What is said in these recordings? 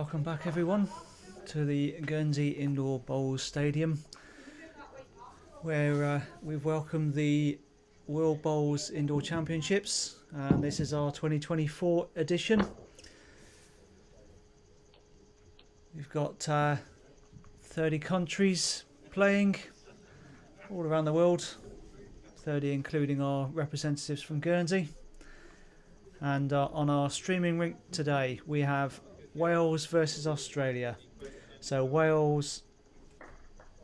Welcome back everyone to the Guernsey Indoor Bowls Stadium, where we've welcomed the World Bowls Indoor Championships. This is our 2024 edition. We've got 30 countries playing all around the world, 30 including our representatives from Guernsey. And on our streaming rink today we have Wales versus Australia. So Wales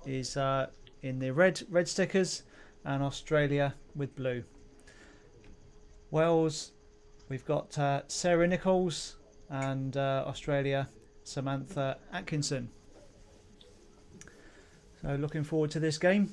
is in the red stickers and Australia with blue. Wales, we've got Sarah Nicholls, and Australia, Samantha Atkinson. So looking forward to this game.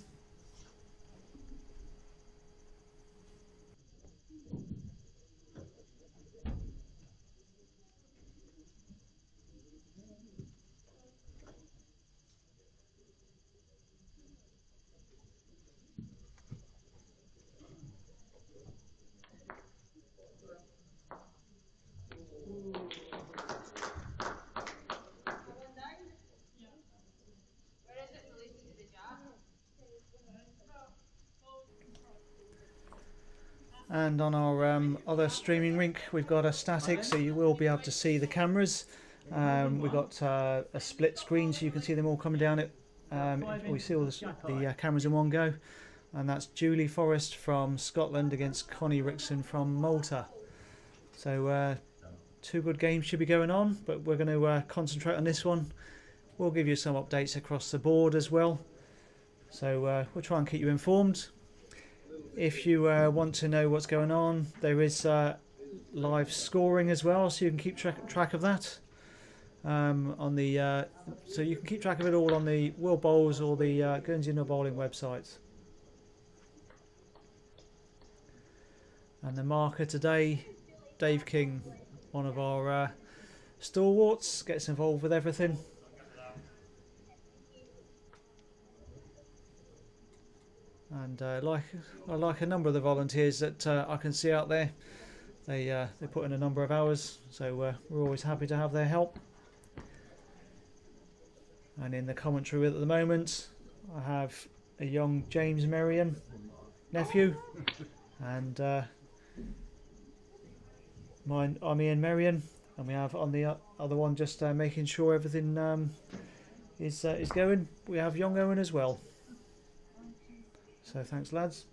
And on our other streaming rink we've got a static, so you will be able to see the cameras. We've got a split screen so you can see them all coming down it. We see all the cameras in one go. And that's Julie Forrest from Scotland against Connie Rickson from Malta. So two good games should be going on, but we're going to concentrate on this one. We'll give you some updates across the board as well. So we'll try and keep you informed. If you want to know what's going on, there is live scoring as well, so you can keep track of that. So you can keep track of it all on the World Bowls or the Guernsey Indoor Bowling websites. And the marker today, Dave King, one of our stalwarts, gets involved with everything. And like a number of the volunteers that I can see out there, they put in a number of hours, so we're always happy to have their help. And in the commentary at the moment, I have a young James Merrion nephew, and I'm Ian Merrion, and we have on the other one just making sure everything is going. We have young Owen as well. So thanks, lads.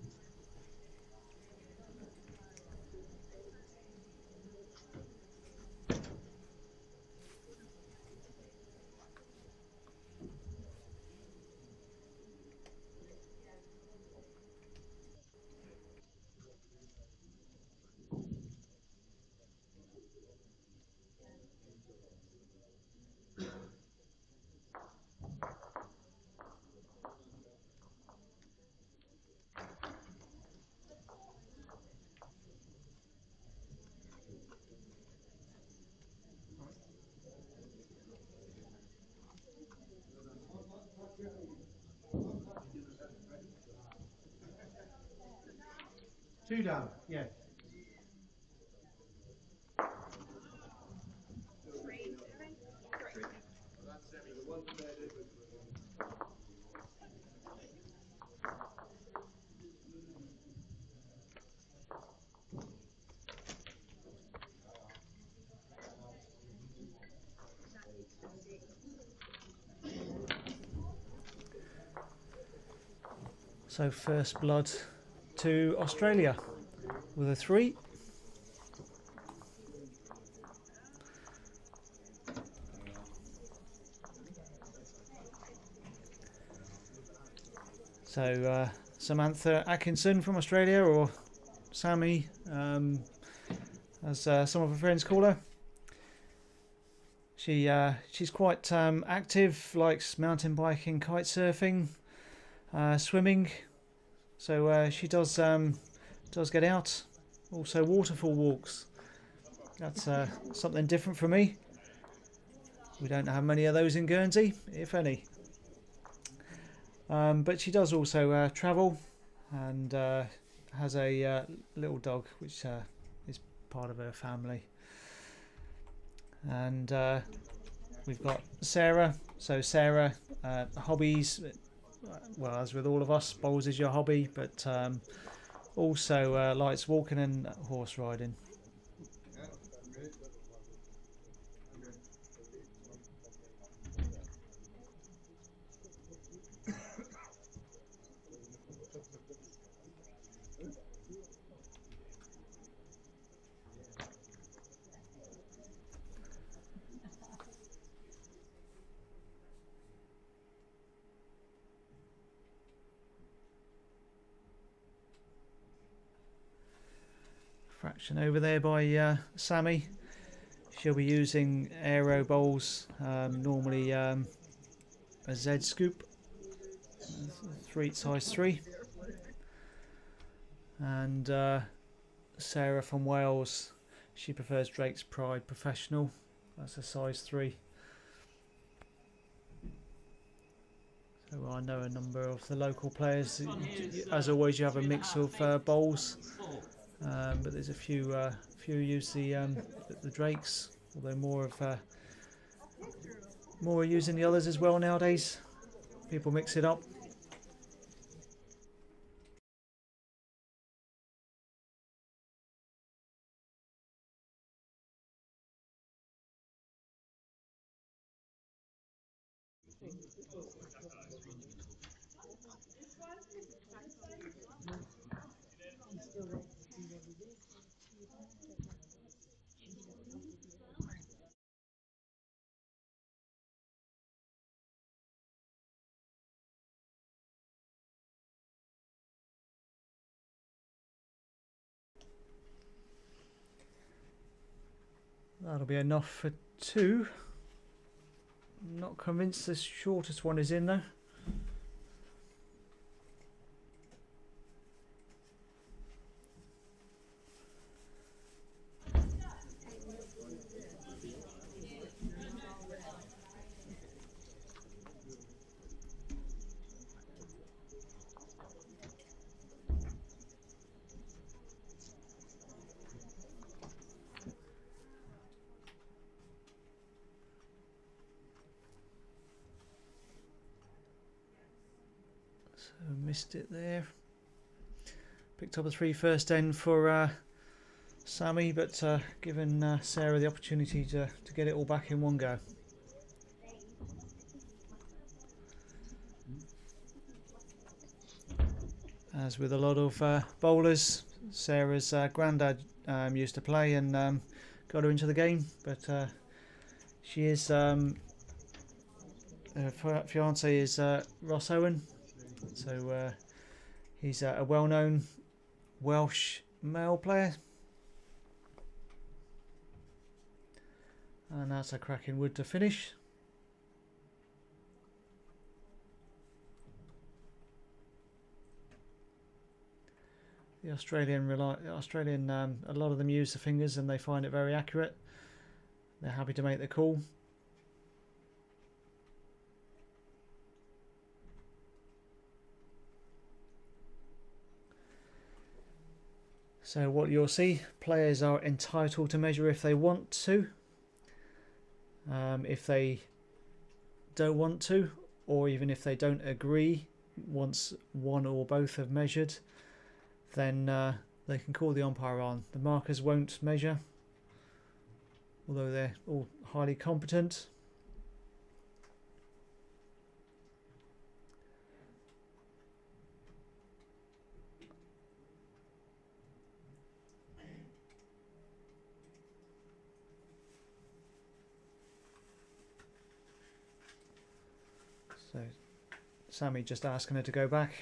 Two down, yeah. So first blood to Australia with a 3. So Samantha Atkinson from Australia, or Sammy, as some of her friends call her. She's quite active, likes mountain biking, kite surfing, swimming. So she does get out. Also waterfall walks. That's something different for me. We don't have many of those in Guernsey, if any. But she does also travel, and has a little dog which is part of her family. And we've got Sarah. So Sarah, hobbies, well, as with all of us, bowls is your hobby, but also likes walking and horse riding. Fraction over there by Sammy. She'll be using aero bowls, normally a Z scoop, size 3. And Sarah from Wales, she prefers Drake's Pride Professional, that's a size 3. So I know a number of the local players. As always, you have a mix of bowls, but there's a few use the Drakes, although more are using the others as well nowadays. People mix it up. That'll be enough for 2. Not convinced the shortest one is in though. Missed it there. Picked up a 3 first end for Sammy, but given Sarah the opportunity to get it all back in one go. As with a lot of bowlers, Sarah's granddad used to play and got her into the game, but she is her fiance is Ross Owen. So he's a well-known Welsh male player, and that's a cracking wood to finish. The Australian, a lot of them use the fingers and they find it very accurate. They're happy to make the call. So what you'll see, players are entitled to measure if they want to. If they don't want to, or even if they don't agree, once one or both have measured, then they can call the umpire on. The markers won't measure, although they're all highly competent. So Sammy just asking her to go back.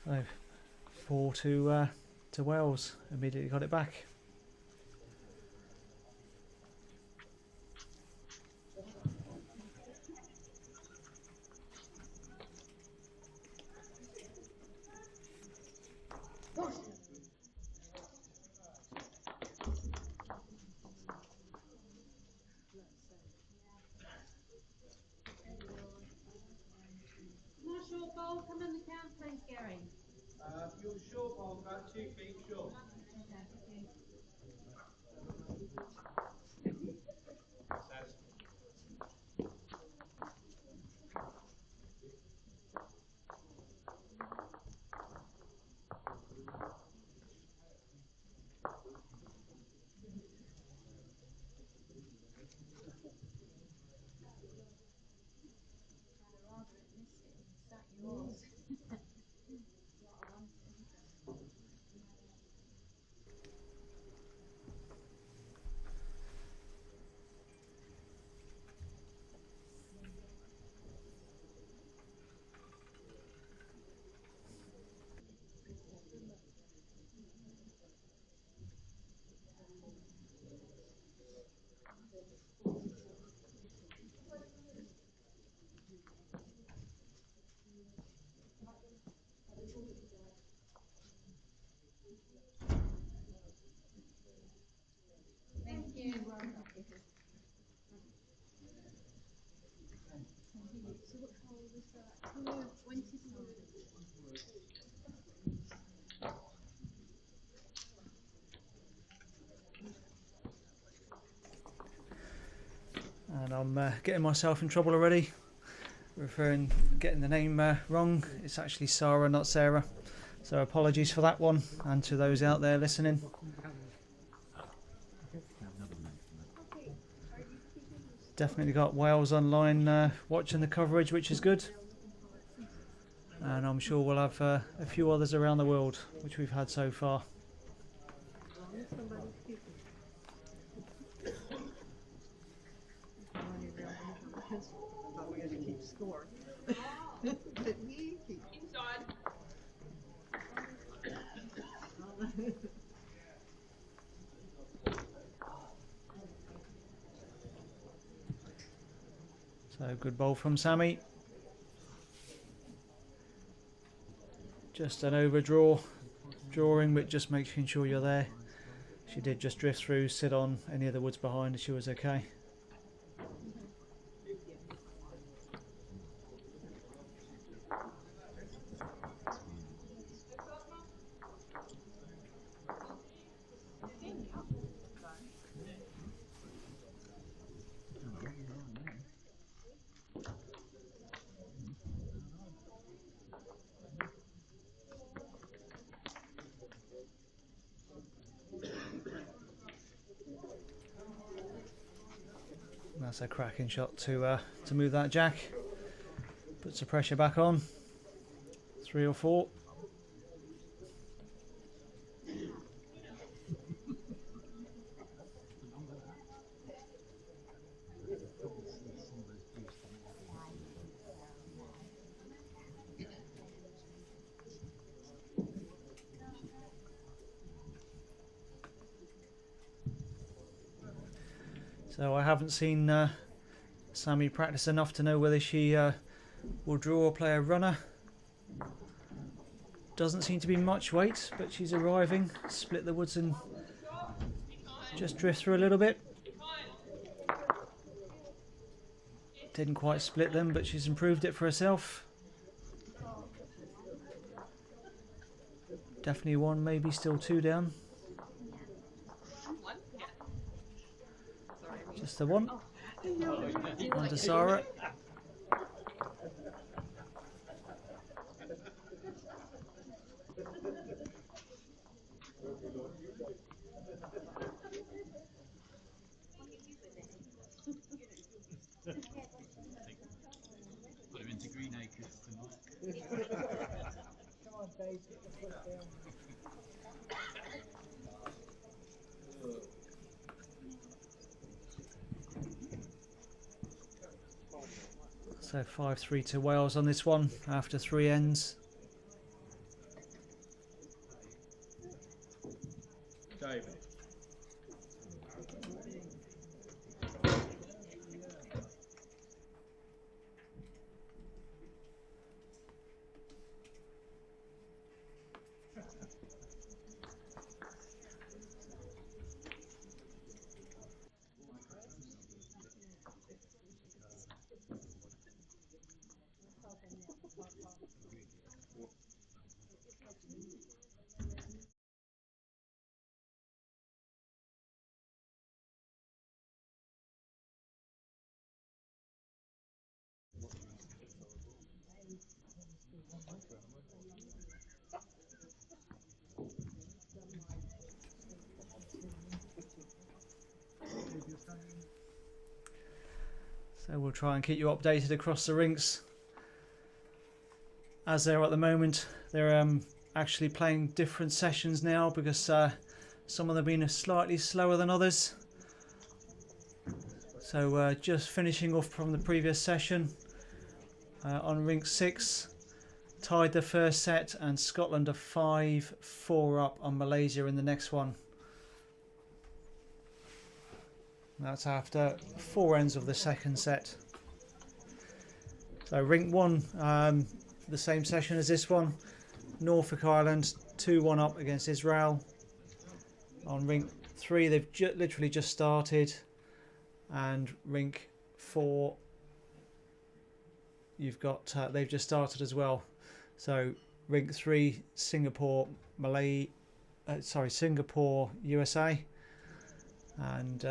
So 4 to Wales. Immediately got it back. And I'm getting myself in trouble already, getting the name wrong. It's actually Sarah, not Sarah. So apologies for that one, and to those out there listening. Definitely got Wales online watching the coverage, which is good. And I'm sure we'll have a few others around the world, which we've had so far. So good bowl from Sammy. Just an overdraw, drawing, but just making sure you're there. She did just drift through, sit on any of the woods behind, and she was okay. That's a cracking shot to move that jack. Puts the pressure back on. 3 or 4. So I haven't seen Sammy practice enough to know whether she will draw or play a runner. Doesn't seem to be much weight, but she's arriving. Split the woods and just drift through a little bit. Didn't quite split them, but she's improved it for herself. Definitely 1, maybe still 2 down. Just the 1. Under Sarah. Put him into Green Acres tonight. Come on, Dave, get the foot down. So 5-3 to Wales on this one after 3 ends. David. So we'll try and keep you updated across the rinks. As they're at the moment, they're actually playing different sessions now because some of them have been slightly slower than others. So just finishing off from the previous session on rink 6, tied the first set, and Scotland are 5-4 up on Malaysia in the next one. That's after 4 ends of the second set. So rink 1, the same session as this one. Norfolk Island 2-1 up against Israel. On rink 3 they've literally just started, and rink 4 you've got they've just started as well. So rink 3 Singapore Singapore USA, and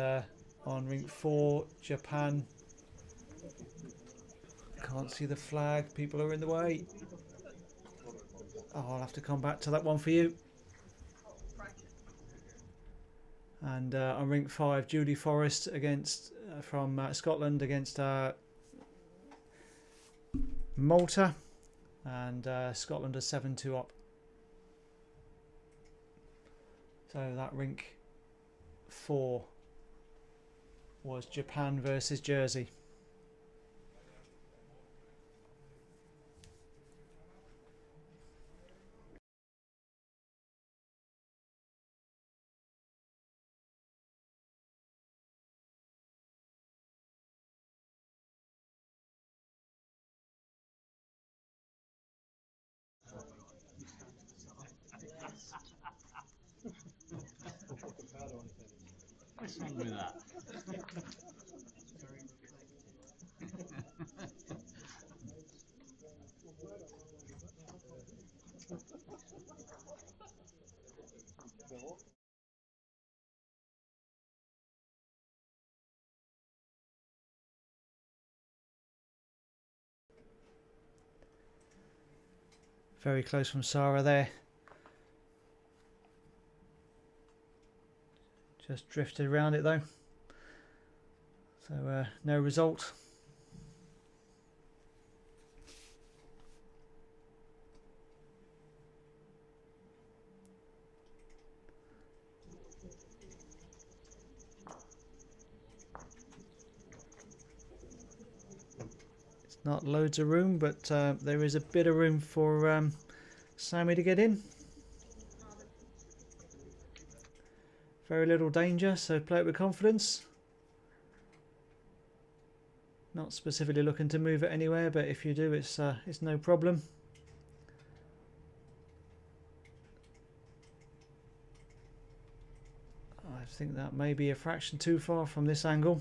on rink 4 Japan. Can't see the flag, people are in the way. Oh, I'll have to come back to that one for you. And on rink 5 Judy Forrest against from Scotland against Malta, and Scotland are 7-2 up. So that rink 4 was Japan versus Jersey. What's wrong with that? Very close from Sarah there. Just drifted around it though. So no result. It's not loads of room, but there is a bit of room for Sammy to get in. Very little danger, so play it with confidence. Not specifically looking to move it anywhere, but if you do, it's no problem. I think that may be a fraction too far from this angle.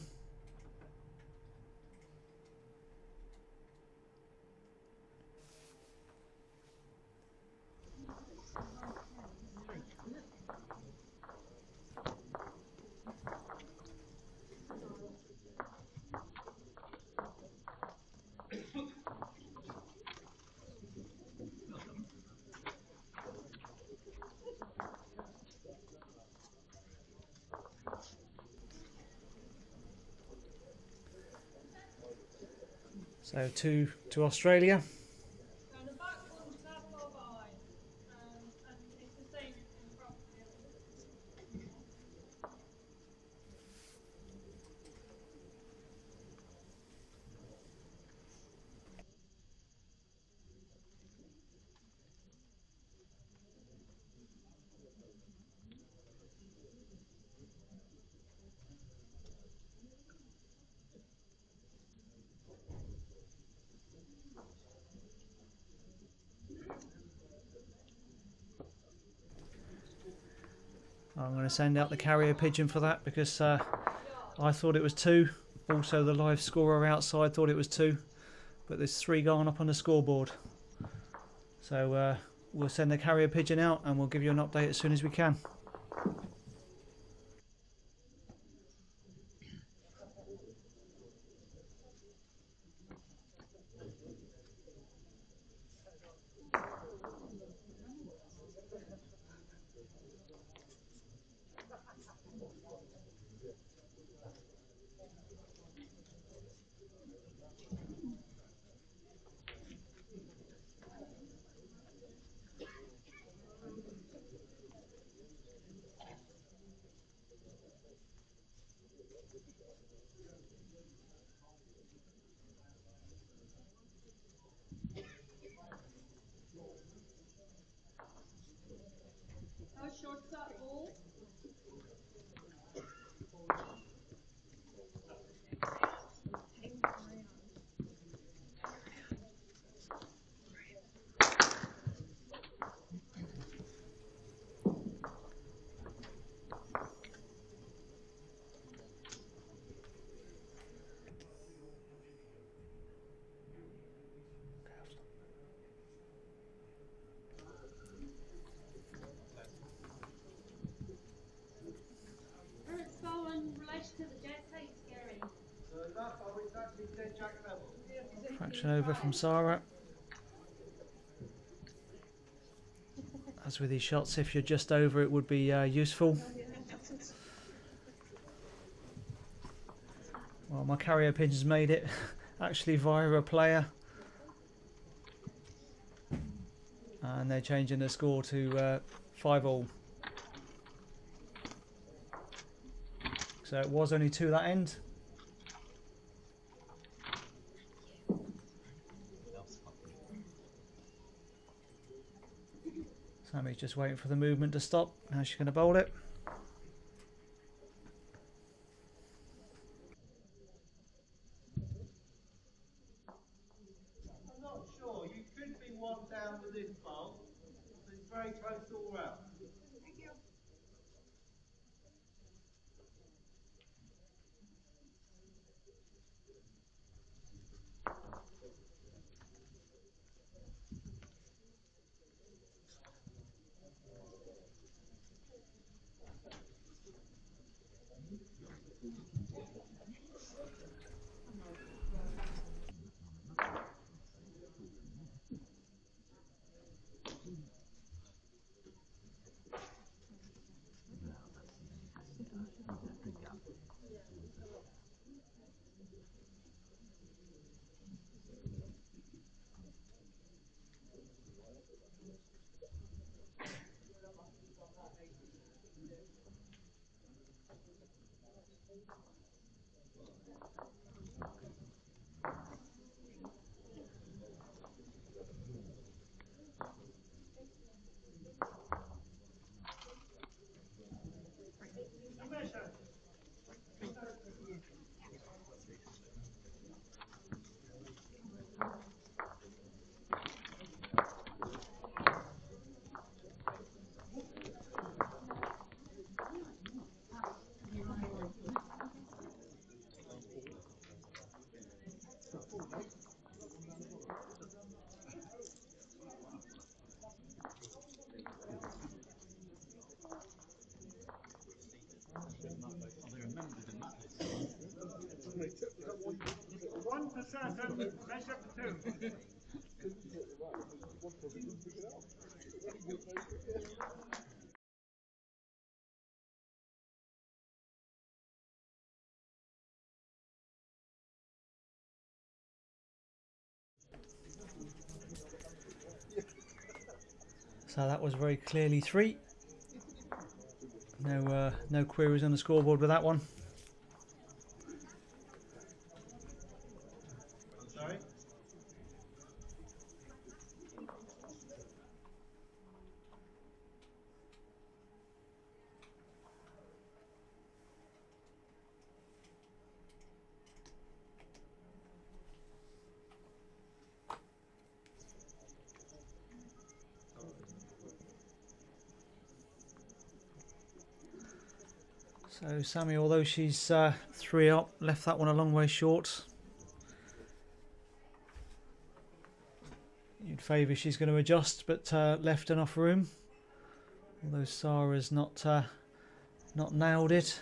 So to Australia. And the back one's level or behind, and it's the same in front of the other. I'm going to send out the carrier pigeon for that because I thought it was 2. Also the live scorer outside thought it was 2, but there's 3 going up on the scoreboard. So we'll send the carrier pigeon out and we'll give you an update as soon as we can. How short's that ball? Earth spell in relation to the jet plate, scary. So enough, it's actually dead jack level. Fraction over from Sarah. As with these shots, if you're just over, it would be useful. Well, my carrier pigeons made it actually via a player. And they're changing the score to 5-all. So it was only 2 that end. Sammy's just waiting for the movement to stop. Now she's going to bowl it. I'm not sure. You could be one down with this bowl. So it's very close all round. So that was very clearly 3. No queries on the scoreboard with that one. I'm sorry? So Sammy, although she's 3 up, left that one a long way short. You'd favour she's going to adjust, but left enough room. Although Sarah's not nailed it.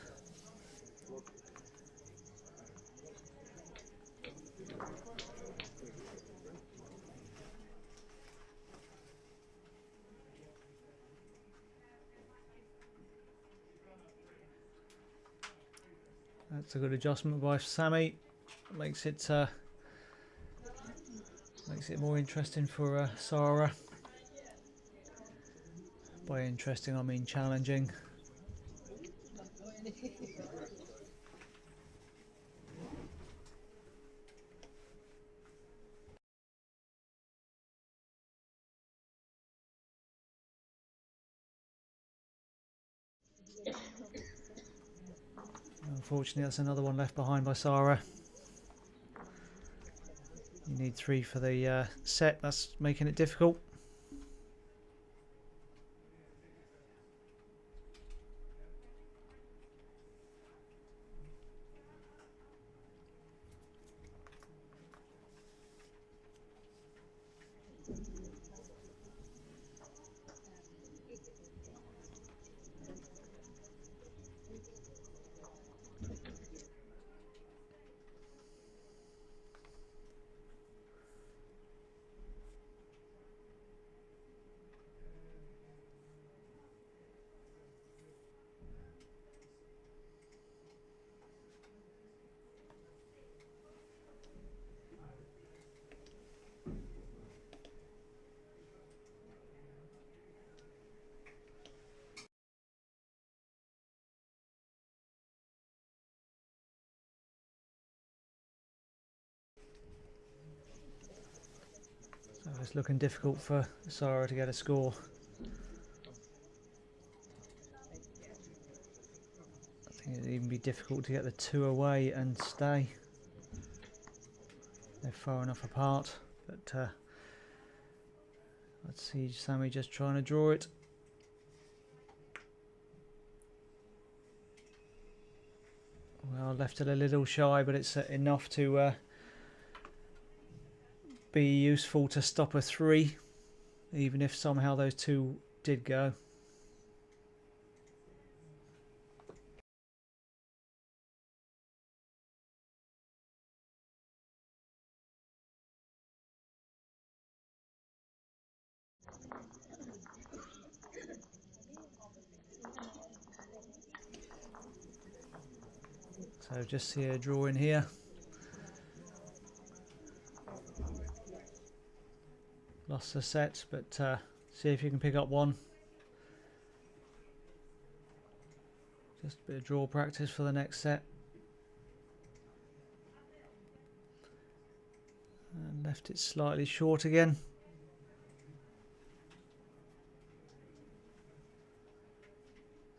That's a good adjustment by Sammy. Makes it more interesting for Sarah. By interesting, I mean challenging. Unfortunately, that's another one left behind by Sarah. You need 3 for the set. That's making it difficult. So it's looking difficult for Sarah to get a score. I think it'd even be difficult to get the 2 away and stay. They're far enough apart, but let's see Sammy just trying to draw it. Well, left it a little shy, but it's enough to be useful to stop a 3, even if somehow those 2 did go. So just see a draw in here. Lost the set, but see if you can pick up one. Just a bit of draw practice for the next set. And left it slightly short again.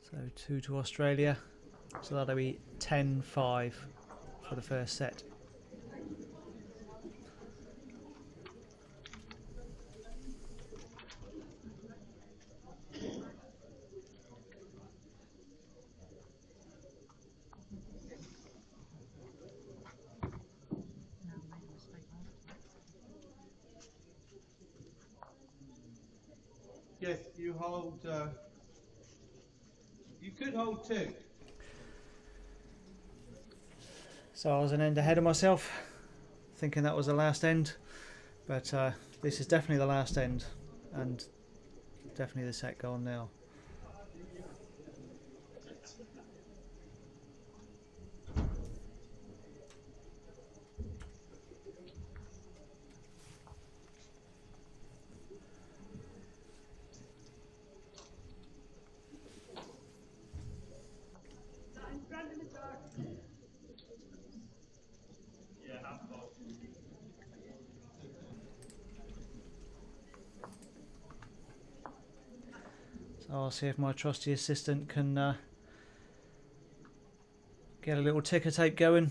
So 2 to Australia. So that'll be 10-5 for the first set. Yes, you hold. You could hold 2. So I was an end ahead of myself, thinking that was the last end, but this is definitely the last end, and definitely the set gone now. So I'll see if my trusty assistant can get a little ticker tape going.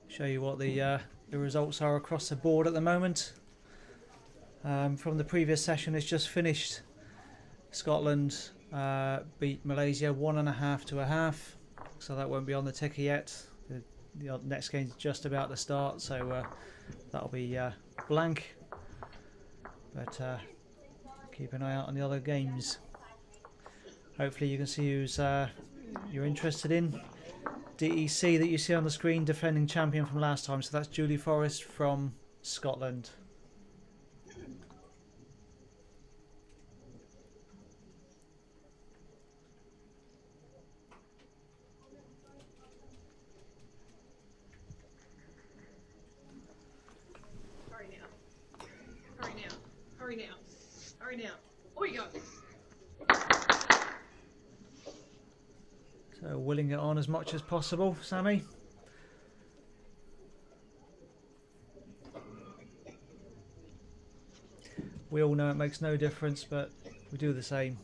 Show you what the results are across the board at the moment. From the previous session, it's just finished. Scotland beat Malaysia 1.5 to 1/2, so that won't be on the ticker yet. The next game's just about to start, so that'll be blank. But keep an eye out on the other games. Hopefully you can see who's you're interested in. DEC that you see on the screen, defending champion from last time, so that's Julie Forrest from Scotland. Hurry now. Hurry now. Hurry now. Hurry now. Oh, you go. So willing it on as much as possible, Sammy. We all know it makes no difference, but we do the same.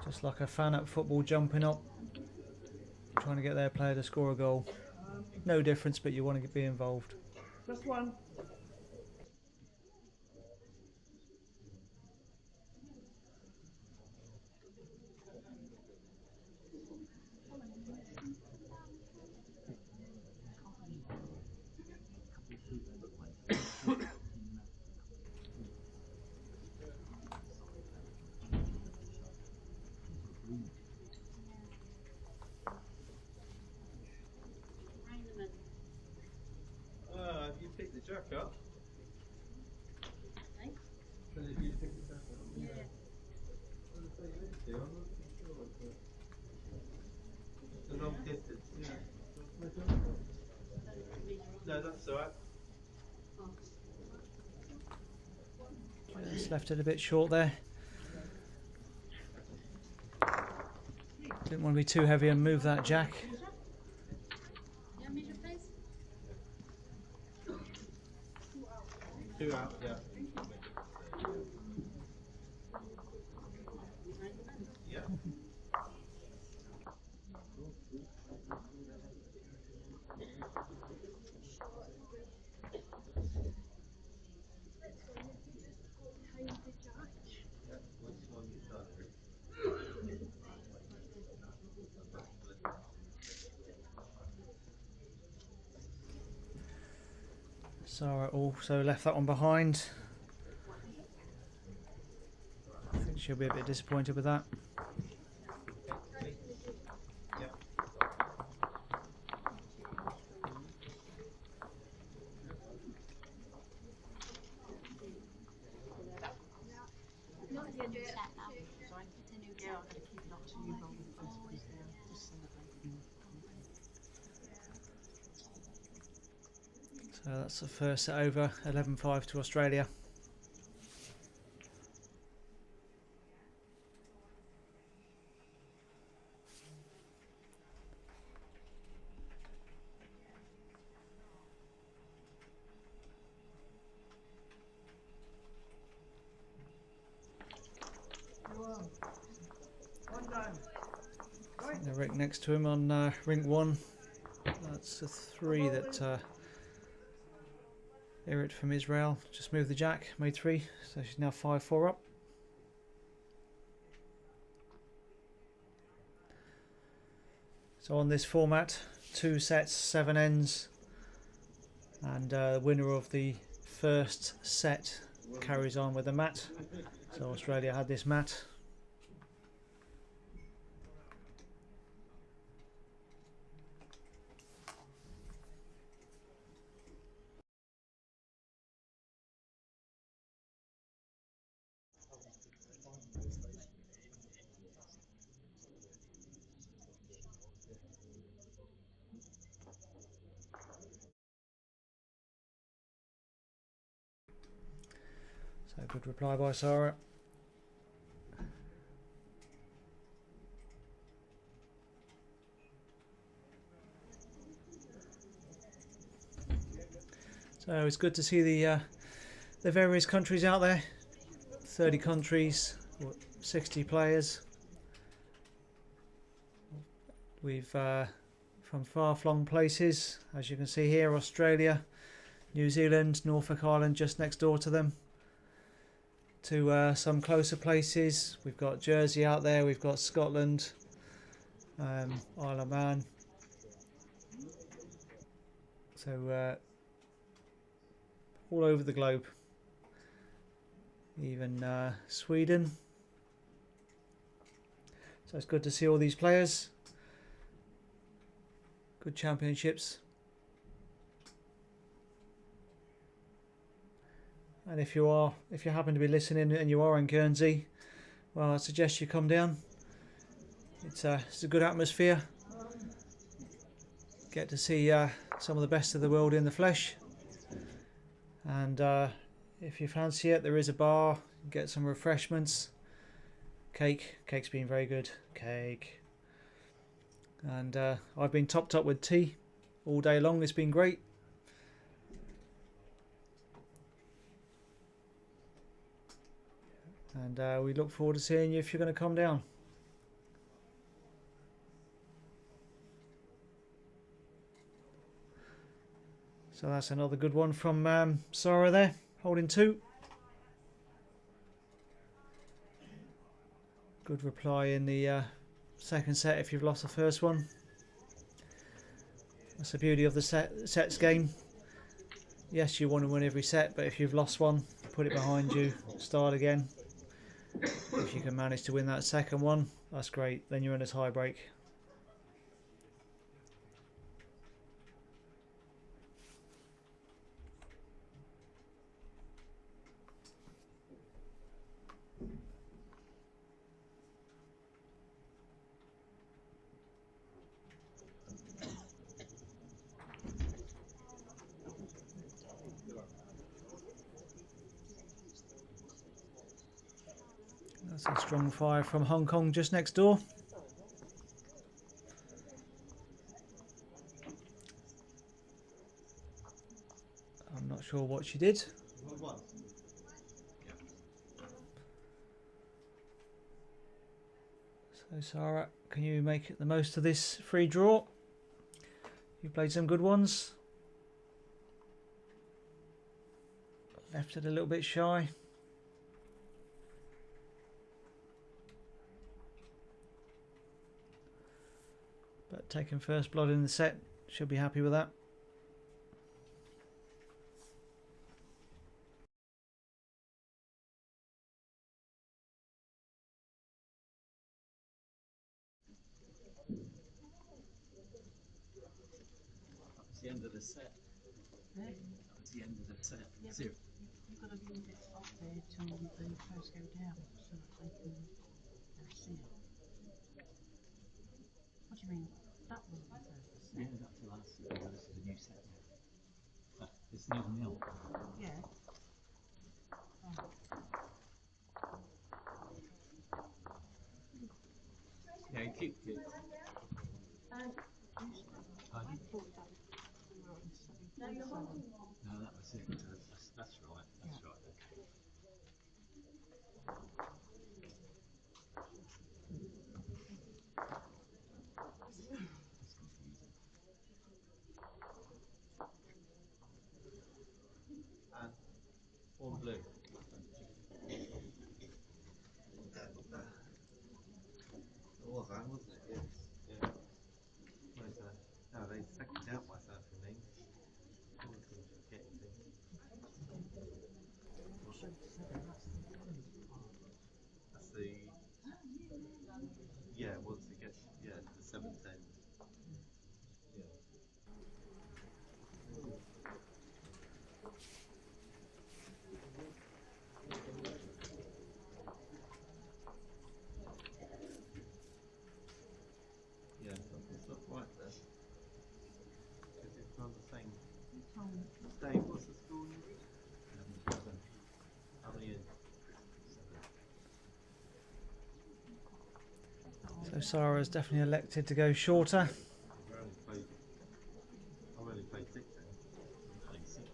Just like a fan at football jumping up, trying to get their player to score a goal. No difference, but you want to be involved. Just one. You picked the jack up. Thanks. So you picked the jack up. Yeah. I'm not sure, but it's a long distance. Yeah. No, that's alright. Just left it a bit short there. Didn't want to be too heavy and move that jack. Yeah, measure please. 2 out, yeah. Yeah. Sarah also left that one behind. I think she'll be a bit disappointed with that. So that's the first set over, 11-5 to Australia. The rink next to him on rink 1. That's a 3 that Irit from Israel just moved the jack, made 3, so she's now 5-4 up. So on this format, 2 sets, 7 ends, and winner of the first set carries on with the mat. So Australia had this mat. So good reply by Sarah. So it's good to see the various countries out there. 30 countries, 60 players. We've from far-flung places, as you can see here, Australia, New Zealand, Norfolk Island just next door to them, to some closer places. We've got Jersey out there, we've got Scotland, Isle of Man. So all over the globe, even Sweden. So it's good to see all these players. Good championships. And if you happen to be listening and you are in Guernsey, well, I suggest you come down. It's a good atmosphere. Get to see some of the best of the world in the flesh. And if you fancy it, there is a bar. Get some refreshments. Cake's been very good. Cake. And I've been topped up with tea all day long. It's been great. And we look forward to seeing you if you're going to come down. So that's another good one from Sarah there, holding 2. Good reply in the second set if you've lost the first one. That's the beauty of the sets game. Yes, you want to win every set, but if you've lost one, put it behind you, start again. If you can manage to win that second one, that's great. Then you're in a tie break. That's a strong fire from Hong Kong just next door. I'm not sure what she did. So Sarah, can you make the most of this free draw? You played some good ones. Left it a little bit shy. But taking first blood in the set, should be happy with that. That's the end of the set. Yeah. That's the end of the set. Yeah, Zero. you've got to leave it up there till the first go down so that they can see it. What do you mean? That was the first set? Yeah, that's the last set. This is a new set now. It's 0-0. Yeah. Oh. Yeah, he kicked it. Pardon? No, that was it. That's right. That's right. Okay. That's confusing. And all blue. It was that, wasn't it? Yes. Yeah. Where's that? No, they seconded out myself and things. Always seem to forget things. That's the. Yeah, once it gets. Yeah, the 7th end. Yeah. Yeah, it's not right there. Because it's on the same. Dave, what's the score? How many in? So Sarah's definitely elected to go shorter. I've only played 6 then. Playing 6.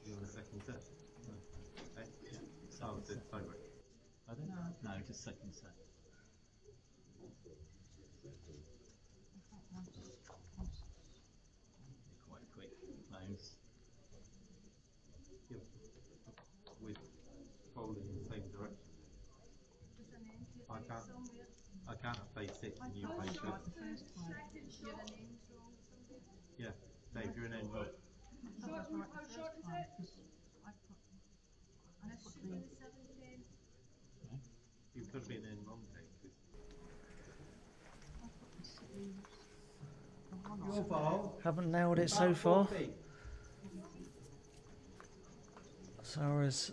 You're on the second set. No. Okay. Yeah. Oh, it's tie break. I don't know. No, just second set. They're quite quick. Close. Yeah. We're folding in the same direction. I can't have played 6 and you played 2. Like the first time. Yeah. Dave, you're in end one. I thought it was right the first time because I put the. You could have been in wrong, Dave. Your ball. Haven't nailed it so far. Sarah's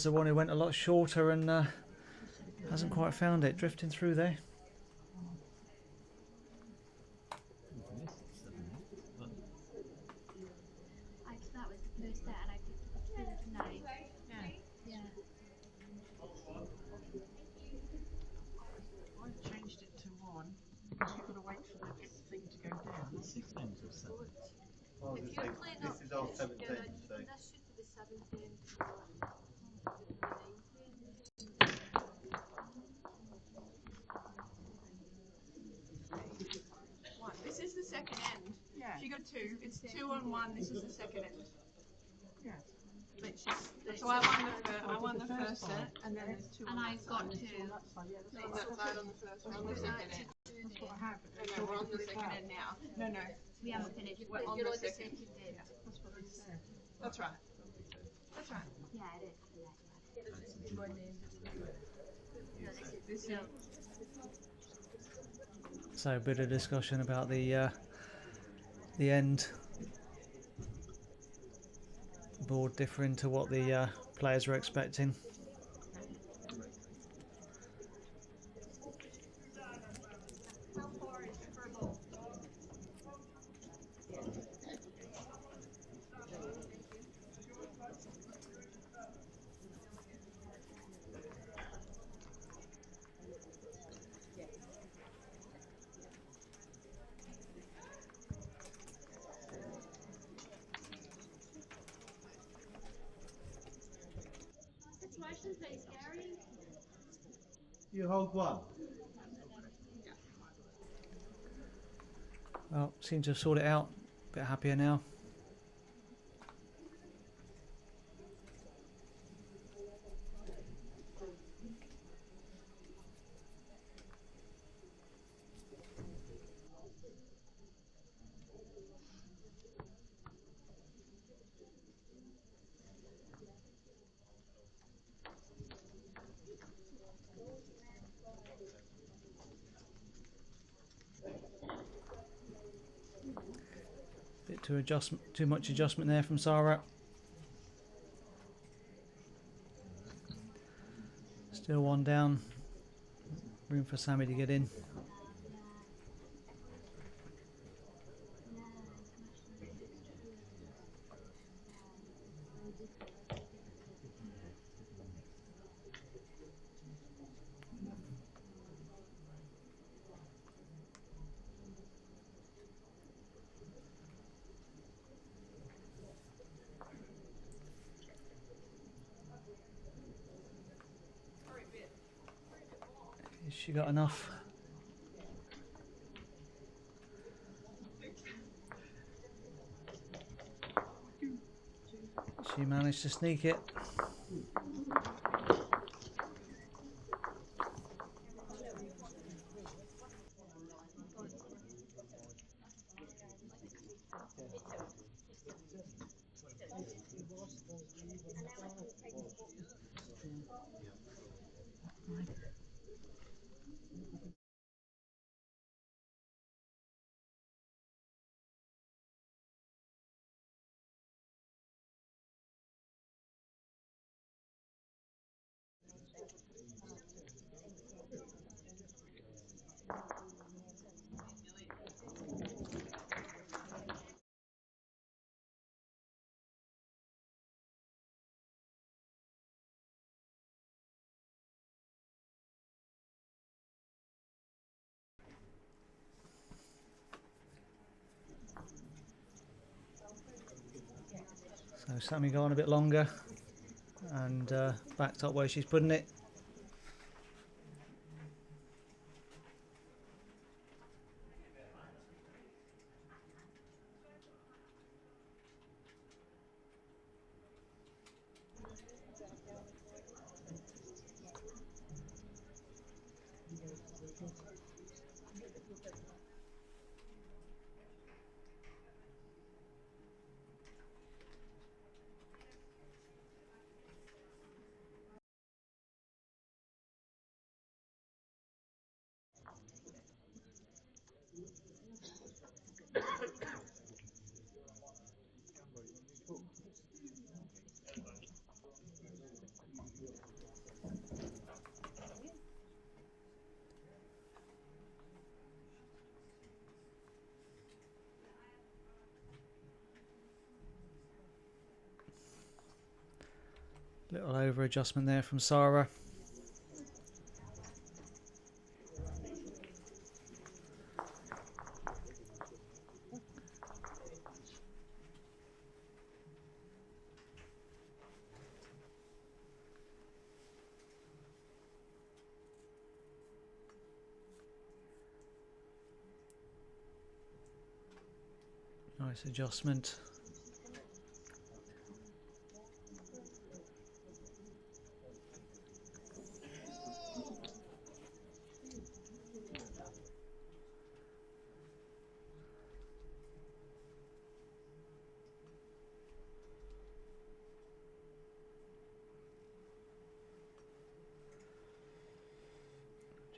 the one who went a lot shorter and hasn't quite found it, drifting through there. That was the first set and I picked up 9. Yeah. I changed it to 1 because you've got to wait for the thing to go down. 6 ends or 7. Oh, If this you is- play this is our 7th together, end, so. that should be the 7th end. Right, this is the second end. Yeah. She got 2. It's 2 on 1. This is the second end. Yeah. So I won the first set, and then there's 2 And on I that got side. 2. On that side on the first one, on the second end. That's what I have. And then we're on the second end now. No. We haven't finished. We're on You're the on the second. second end. That's what they said. That's right. That's right. Yeah, it is. This So, So a bit of discussion about the end board differing to what the players were expecting. How far is it per ball? situations that is scary. You hold 1. Well, seem to have sorted it out. A bit happier now. Bit too much adjustment there from Sarah. Still 1 down. Room for Sammy to get in. Has she got enough? She managed to sneak it. So Sammy got on a bit longer and backed up where she's putting it. Little over adjustment there from Sarah. Nice adjustment.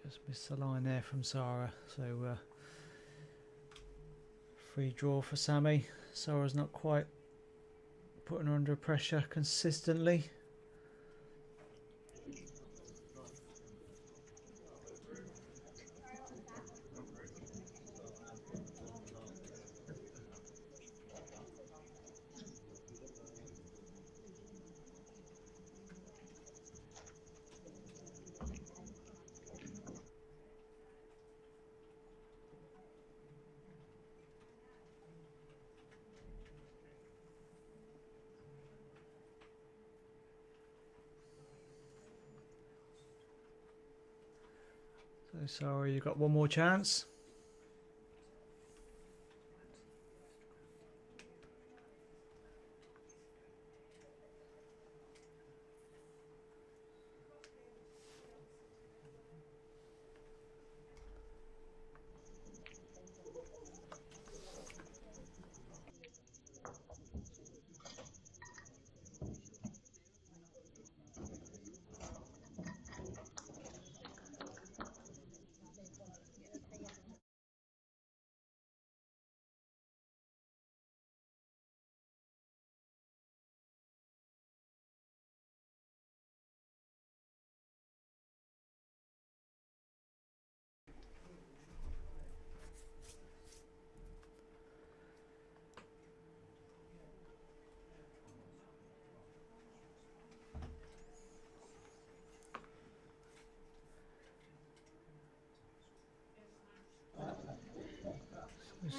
Just missed the line there from Sarah, so free draw for Sammy. Sarah's not quite putting her under pressure consistently. So Sarah, you've got one more chance.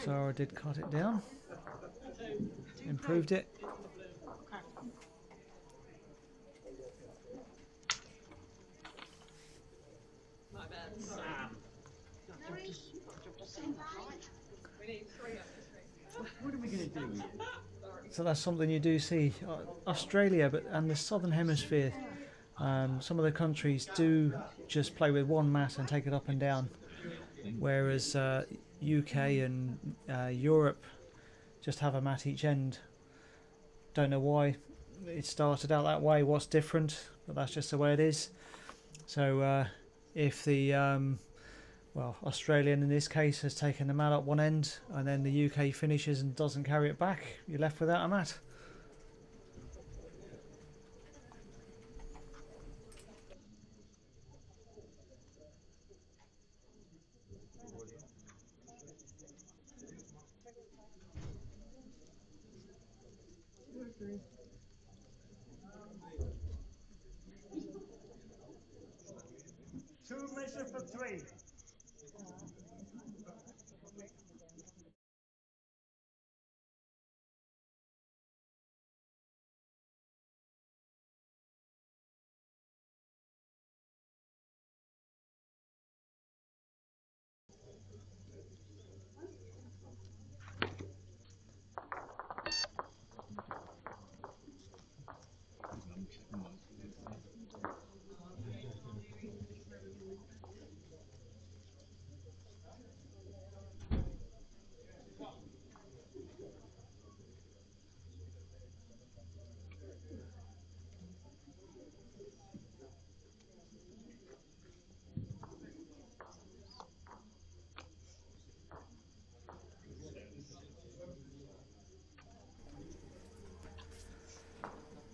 Sarah did cut it down, improved it. My bad, Sam. We need 3 up this week. What are we going to do with it? So that's something you do see. Australia, and the southern hemisphere, some of the countries do just play with one mat and take it up and down, whereas UK and Europe just have a mat each end. Don't know why it started out that way, what's different, but that's just the way it is. So if the Australian in this case has taken the mat up one end and then the UK finishes and doesn't carry it back, you're left without a mat. Two measure for 3.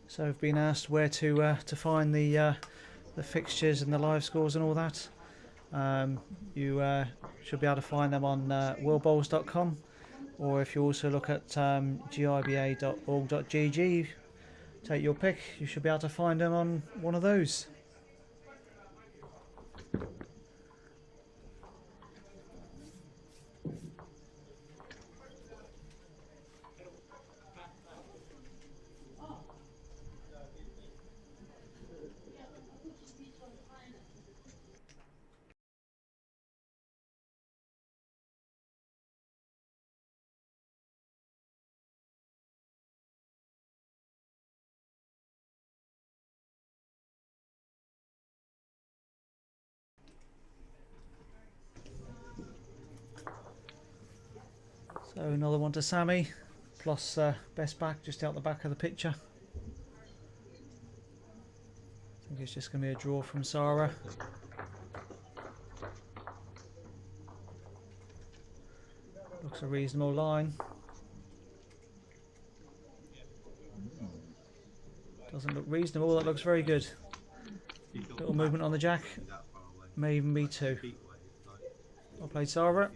So I've been asked where to find the fixtures and the live scores and all that. You should be able to find them on worldbowls.com, or if you also look at giba.org.gg, take your pick, you should be able to find them on one of those. So another one to Sammy, plus best back just out the back of the picture. I think it's just going to be a draw from Sarah. Looks a reasonable line. Doesn't look reasonable, that looks very good. Little movement on the jack, may even be 2. I'll play Sarah.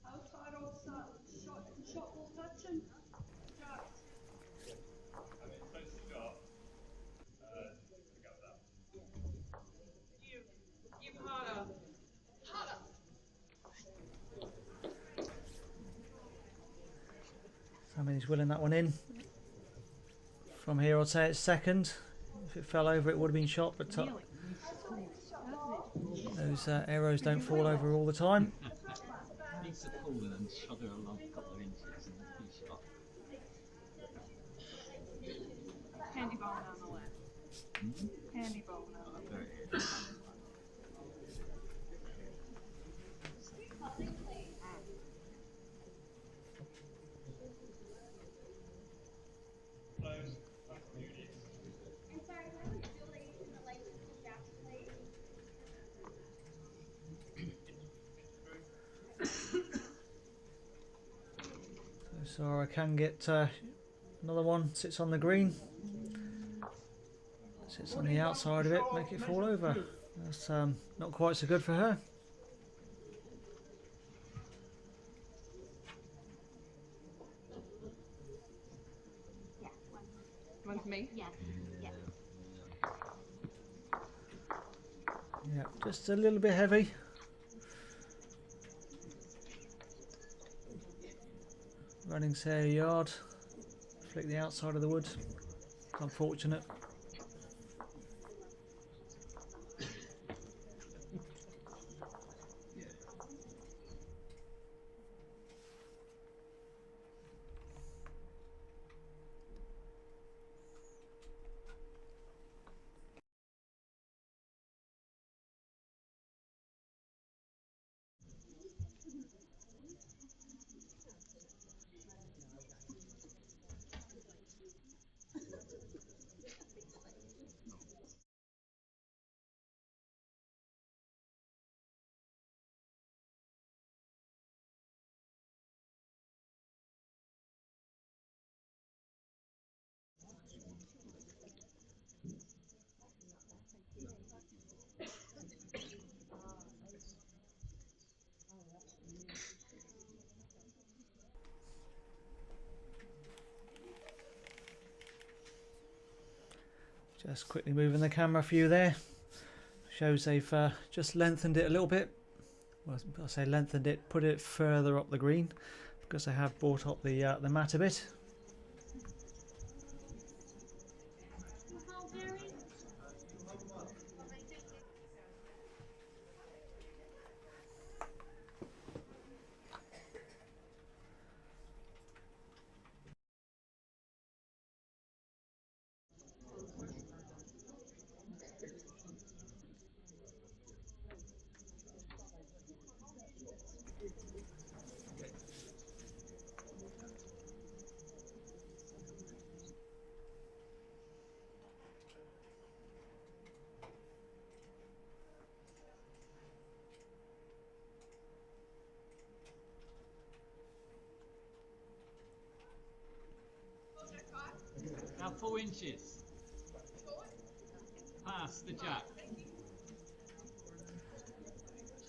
Outside offside, shot ball touching. Jack. You harder. Harder. Sammy's willing that one in. From here I'd say it's second. If it fell over it would have been shot, but those arrows don't fall over all the time. Needs to pull them and shudder along a couple of inches and then be shot. Handy ball on the left. Handy ball on the left. So I can get another one, sits on the green, sits on the outside of it, make it fall over. That's not quite so good for her. One's me. Yeah. Yeah. Yeah, just a little bit heavy. Running say a yard, flick the outside of the wood. It's unfortunate. Just quickly moving the camera for you there. Shows they've just lengthened it a little bit. Well, I say lengthened it, put it further up the green because they have brought up the mat a bit. Now 4 inches. Past the jack.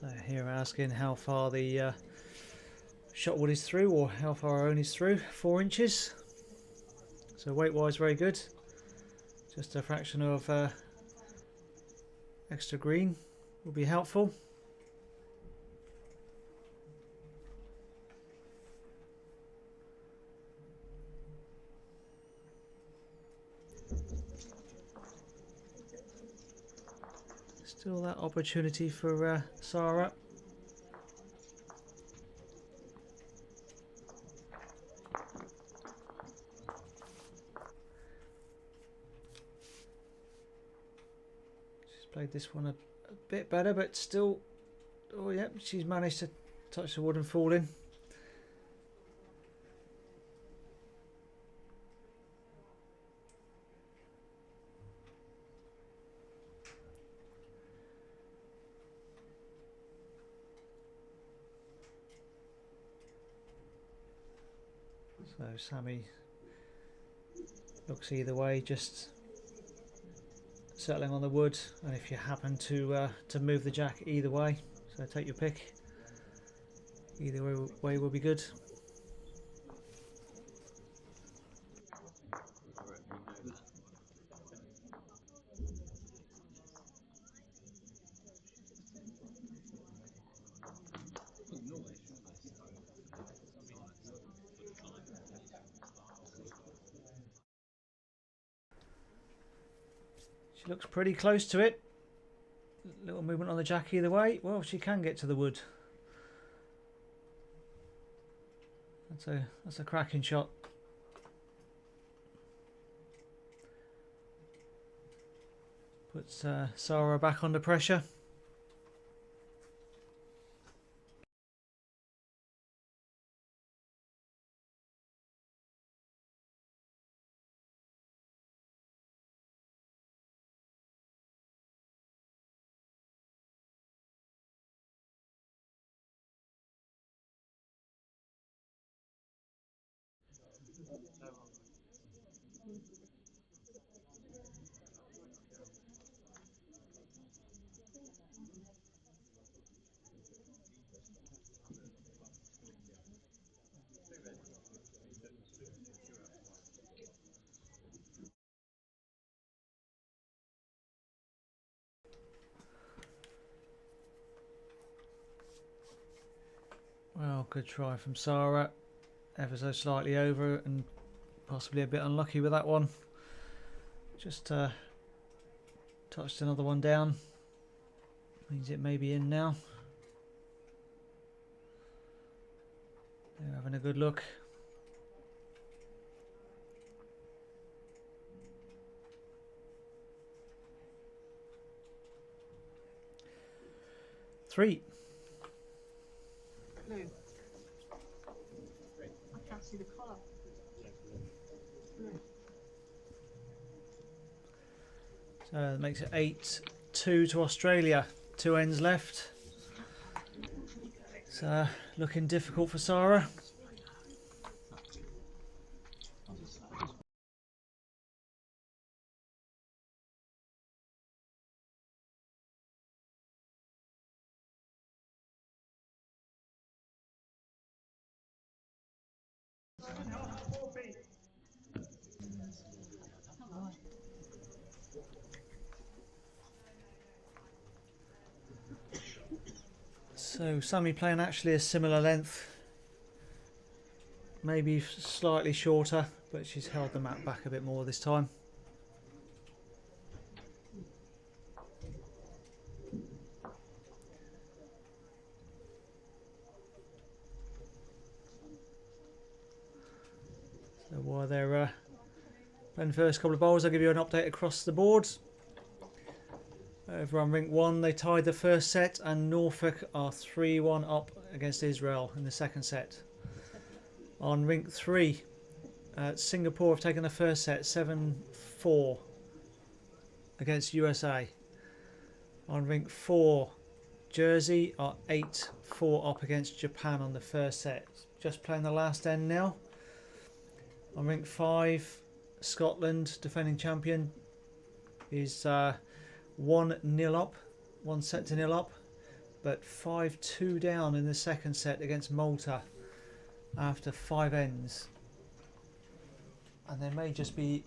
So here asking how far the shot wood is through, or how far our own is through. 4 inches. So weight wise very good. Just a fraction of extra green will be helpful. Still that opportunity for Sarah. She's played this one a bit better, but still, oh yeah, she's managed to touch the wood and fall in. So Sammy looks either way, just settling on the wood, and if you happen to move the jack either way, so take your pick. Either way will be good. She looks pretty close to it. Little movement on the jack either way. Well, she can get to the wood. That's a cracking shot. Puts Sarah back under pressure. Well, good try from Sarah. Ever so slightly over and possibly a bit unlucky with that one. Just touched another one down. Means it may be in now. They're having a good look. Three. Blue. I can't see the colour. So that makes it 8-2 to Australia. 2 ends left. It's looking difficult for Sarah. So Sammy playing actually a similar length, maybe slightly shorter, but she's held the mat back a bit more this time. So while they're playing the first couple of bowls, I'll give you an update across the board. Over on rink 1, they tied the first set, and Norfolk are 3-1 up against Israel in the second set. On rink 3, Singapore have taken the first set 7-4 against USA. On rink 4, Jersey are 8-4 up against Japan on the first set. Just playing the last end now. On rink 5, Scotland, defending champion, is 1-0 up, 1 set to 0 up, but 5-2 down in the second set against Malta after 5 ends. And they may just be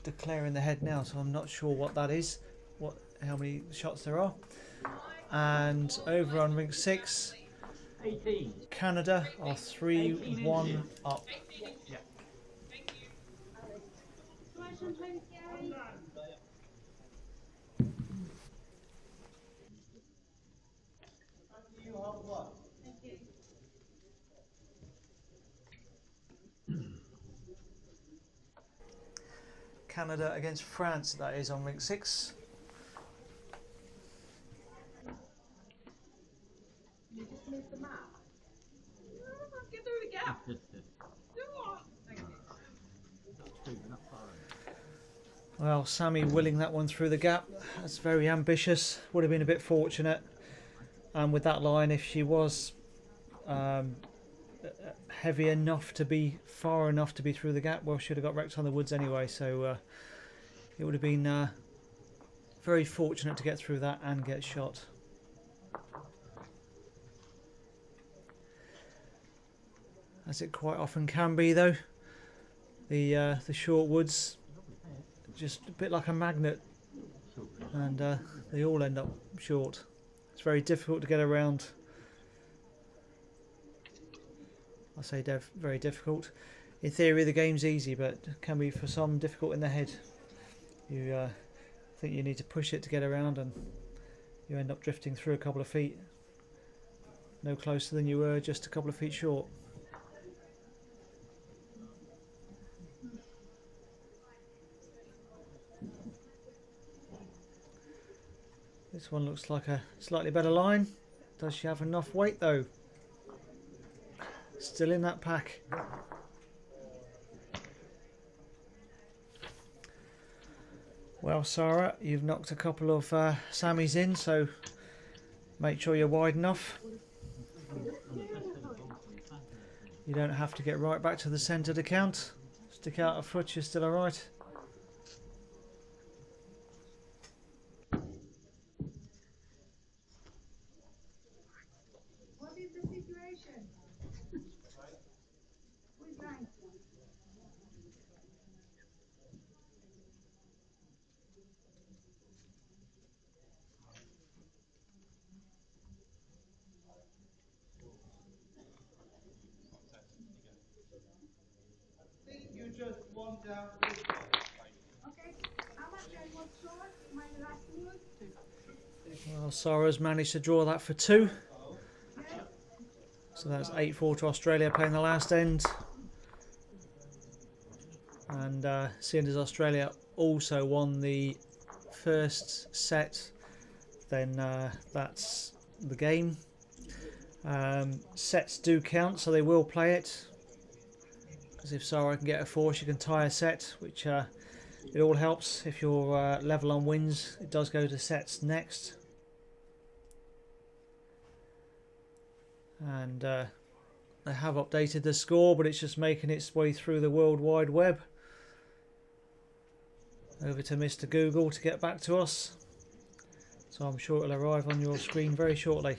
declaring the head now, so I'm not sure what that is. What how many shots there are. And over on rink 6, 18. Canada are 3-1 up. Canada against France, that is on rink 6. You just moved the map. Get through the gap. Well, Sammy willing that one through the gap. That's very ambitious. Would have been a bit fortunate. And with that line, if she was heavy enough to be far enough to be through the gap, well, should have got wrecked on the woods anyway. So it would have been very fortunate to get through that and get shot. As it quite often can be, though. The short woods, just a bit like a magnet, and they all end up short. It's very difficult to get around. I say very difficult. In theory, the game's easy, but can be for some difficult in the head. You think you need to push it to get around, and you end up drifting through a couple of feet, no closer than you were just a couple of feet short. This one looks like a slightly better line. Does she have enough weight though? Still in that pack. Well, Sarah, you've knocked a couple of Sammys in, so make sure you're wide enough. You don't have to get right back to the centre to count. Stick out a foot, you're still alright. What is the situation? Who's right? You just want down. Okay. How much I was short? My last one? Well, Sarah's managed to draw that for 2. So that's 8-4 to Australia playing the last end. And seeing as Australia also won the first set, then that's the game. Sets do count, so they will play it. Because if Sarah can get a 4, she can tie a set, which it all helps. If you're level on wins, it does go to sets next. And they have updated the score, but it's just making its way through the World Wide Web. Over to Mr. Google to get back to us. So I'm sure it'll arrive on your screen very shortly.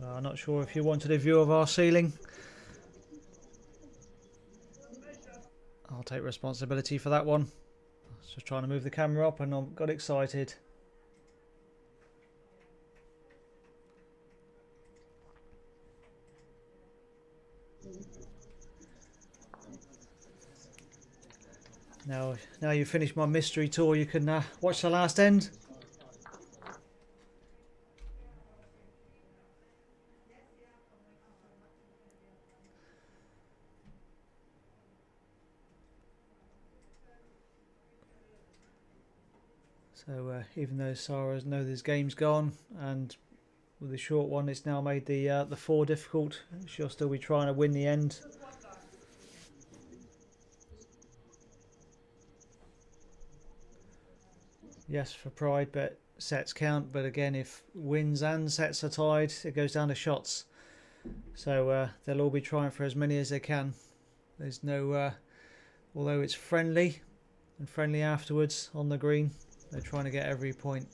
I'm not sure if you wanted a view of our ceiling. I'll take responsibility for that one. I was just trying to move the camera up and I got excited. Now you've finished my mystery tour, you can watch the last end. So even though Sarah knows this game's gone, and with the short one it's now made the 4 difficult, she'll still be trying to win the end. yes, for pride, but sets count. But again, if wins and sets are tied, it goes down to shots. So they'll all be trying for as many as they can. There's no, although it's friendly and friendly afterwards on the green, they're trying to get every point.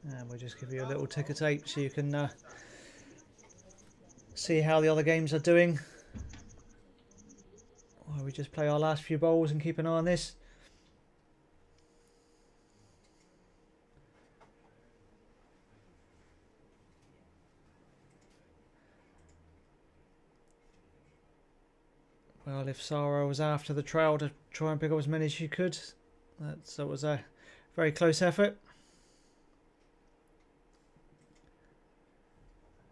And we'll just give you a little ticker tape so you can see how the other games are doing. While we just play our last few bowls and keep an eye on this. Well, if Sarah was after the trail to try and pick up as many as she could, that was a very close effort.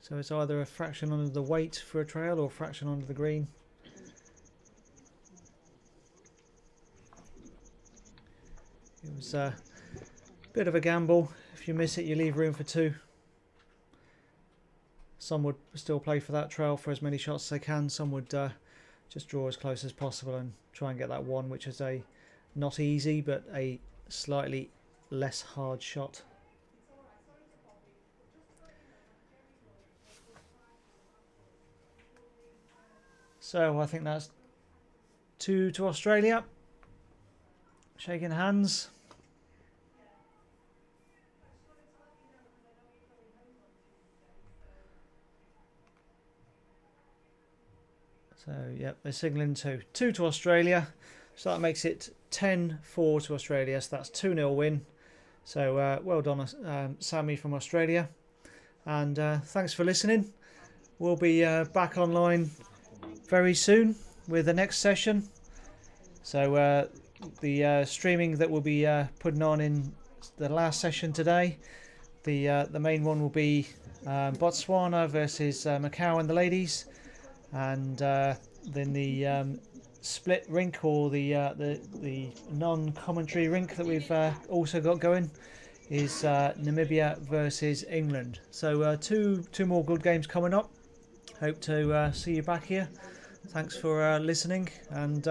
So it's either a fraction under the weight for a trail or a fraction under the green. It was a bit of a gamble. If you miss it, you leave room for two. Some would still play for that trail for as many shots as they can. Some would just draw as close as possible and try and get that one, which is a not easy but a slightly less hard shot. So I think that's 2 to Australia. Shaking hands. So, yep, they're signalling 2 to Australia. So that makes it 10-4 to Australia. So that's 2-0 win. So well done, Sammy from Australia. And thanks for listening. We'll be back online very soon with the next session. So the streaming that we'll be putting on in the last session today, the main one will be Botswana versus Macau and the ladies, and then the split rink, or the non-commentary rink that we've also got going, is Namibia versus England. So two more good games coming up. Hope to see you back here. Thanks for listening, and